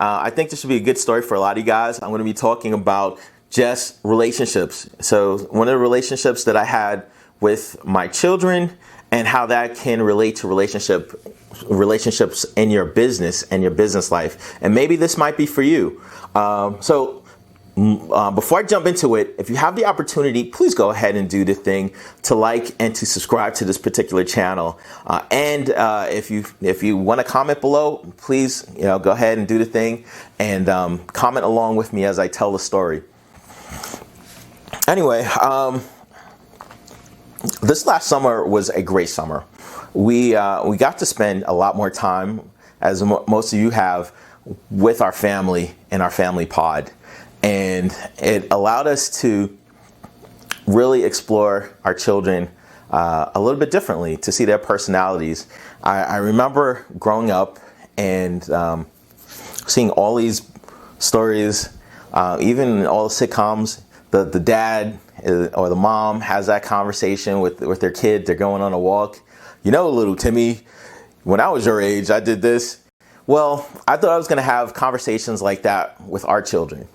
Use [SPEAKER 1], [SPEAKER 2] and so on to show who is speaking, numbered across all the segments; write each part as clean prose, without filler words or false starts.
[SPEAKER 1] I think this should be a good story for a lot of you guys. I'm going to be talking about just relationships. So one of the relationships that I had with my children and how that can relate to relationships in your business and your business life. And maybe this might be for you. Before I jump into it, if you have the opportunity, please go ahead and do the thing to like and to subscribe to this particular channel. If you want to comment below, please go ahead and do the thing and comment along with me as I tell the story. Anyway, this last summer was a great summer. We got to spend a lot more time, as most of you have, with our family and our family pod. And it allowed us to really explore our children a little bit differently, to see their personalities. I remember growing up and seeing all these stories, even in all the sitcoms, the dad or the mom has that conversation with their kid. They're going on a walk. Little Timmy, when I was your age, I did this. Well, I thought I was going to have conversations like that with our children.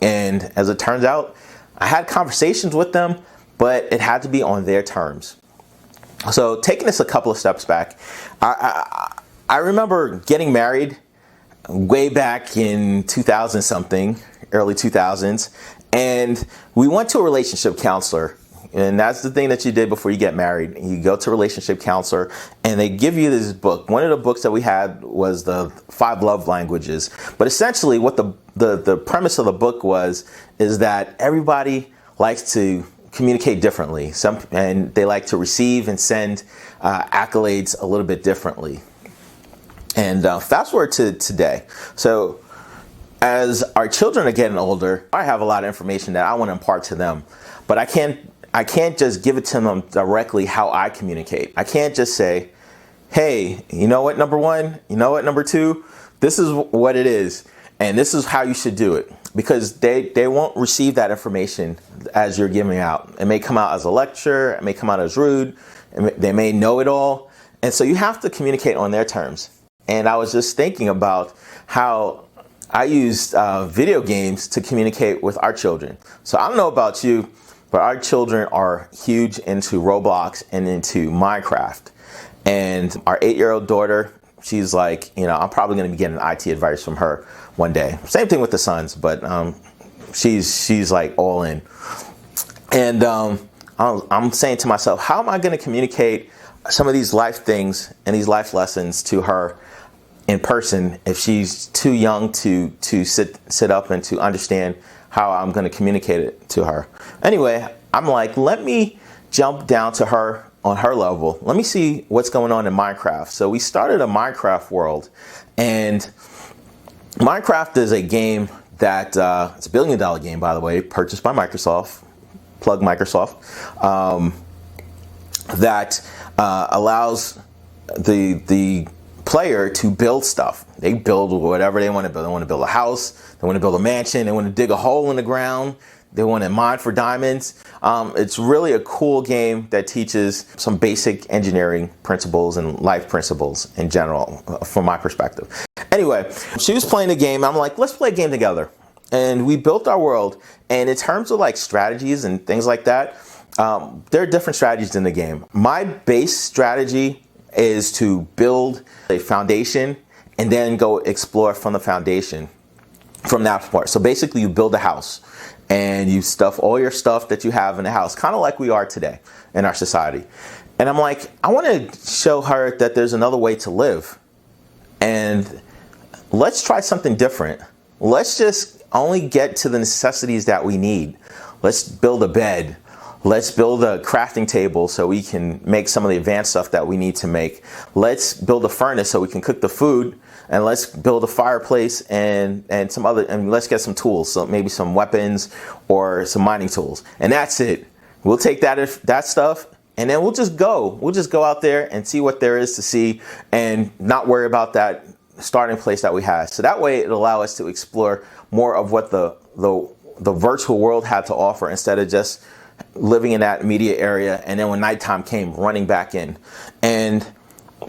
[SPEAKER 1] And as it turns out, I had conversations with them, but it had to be on their terms. So taking this a couple of steps back, I remember getting married way back in 2000 something, early 2000s, and we went to a relationship counselor. And that's the thing that you did before you get married. You go to a relationship counselor and they give you this book. One of the books that we had was the 5 Love Languages. But essentially what the premise of the book is that everybody likes to communicate differently. And they like to receive and send accolades a little bit differently. And fast forward to today. So as our children are getting older, I have a lot of information that I want to impart to them. But I can't just give it to them directly how I communicate. I can't just say, hey, you know what, number one? You know what, number two? This is what it is, and this is how you should do it. Because they won't receive that information as you're giving out. It may come out as a lecture, it may come out as rude, they may know it all. And so you have to communicate on their terms. And I was just thinking about how I used video games to communicate with our children. So I don't know about you, but our children are huge into Roblox and into Minecraft. And our 8-year-old daughter, she's like, I'm probably going to be getting IT advice from her one day. Same thing with the sons, but she's like all in. And I'm saying to myself, how am I going to communicate some of these life things and these life lessons to her in person if she's too young to sit up and to understand how I'm going to communicate it to her. Anyway, I'm like, let me jump down to her on her level. Let me see what's going on in Minecraft. So we started a Minecraft world, and Minecraft is a game that it's $1 billion game, by the way, purchased by Microsoft. Plug Microsoft. That allows the player to build stuff. They build whatever they want to build. They want to build a house, they want to build a mansion, they want to dig a hole in the ground, they want to mine for diamonds. It's really a cool game that teaches some basic engineering principles and life principles in general, from my perspective. Anyway, she was playing the game. I'm like, let's play a game together. And we built our world. And in terms of like strategies and things like that, there are different strategies in the game. My base strategy is to build a foundation and then go explore from the foundation from that part. So basically you build a house and you stuff all your stuff that you have in the house, kind of like we are today in our society. And I'm like, I want to show her that there's another way to live. And let's try something different. Let's just only get to the necessities that we need. Let's build a bed. Let's build a crafting table so we can make some of the advanced stuff that we need to make. Let's build a furnace so we can cook the food, and let's build a fireplace and some other, and let's get some tools, so maybe some weapons or some mining tools. And that's it. We'll take that stuff, and then we'll just go. We'll just go out there and see what there is to see and not worry about that starting place that we have. So that way it'll allow us to explore more of what the virtual world had to offer, instead of just living in that immediate area and then when nighttime came, running back in. And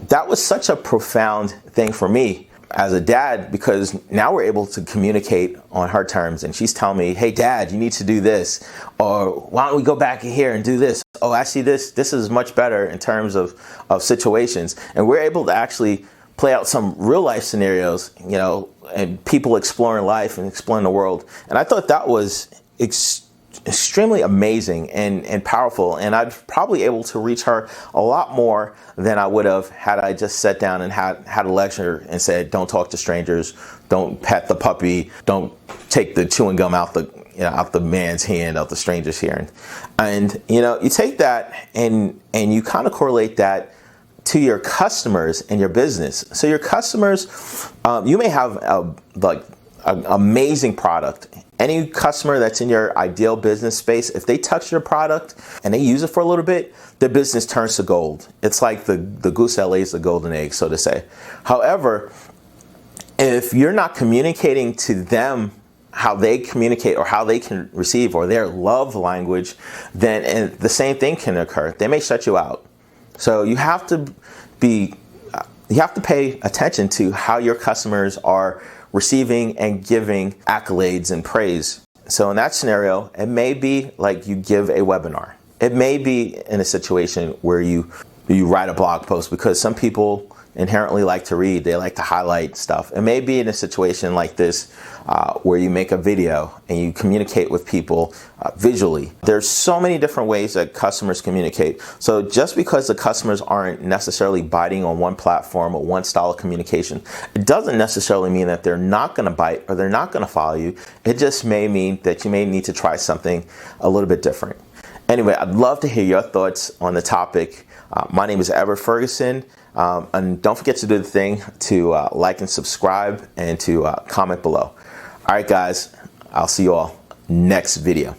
[SPEAKER 1] that was such a profound thing for me. as a dad, because now we're able to communicate on her terms, and she's telling me, hey dad, you need to do this, or why don't we go back in here and do this? Oh, actually this is much better in terms of situations. And we're able to actually play out some real life scenarios, you know, and people exploring life and exploring the world. And I thought that was extremely amazing and powerful, and I'm probably able to reach her a lot more than I would have had I just sat down and had a lecture and said, don't talk to strangers, don't pet the puppy, don't take the chewing gum out the man's hand, out the stranger's hand. And you know, you take that and you kind of correlate that to your customers and your business. So your customers, you may have an amazing product. Any customer that's in your ideal business space, if they touch your product and they use it for a little bit, their business turns to gold. It's like the goose that lays the golden egg, so to say. However, if you're not communicating to them how they communicate or how they can receive or their love language, then the same thing can occur. They may shut you out. So you have to pay attention to how your customers are receiving and giving accolades and praise. So in that scenario, it may be like you give a webinar. It may be in a situation where you write a blog post, because some people inherently like to read. They like to highlight stuff. It may be in a situation like this where you make a video and you communicate with people visually. There's so many different ways that customers communicate. So just because the customers aren't necessarily biting on one platform or one style of communication, it doesn't necessarily mean that they're not going to bite or they're not going to follow you. It just may mean that you may need to try something a little bit different. Anyway, I'd love to hear your thoughts on the topic. My name is Everett Ferguson. And don't forget to do the thing to like and subscribe and to comment below. All right, guys, I'll see you all next video.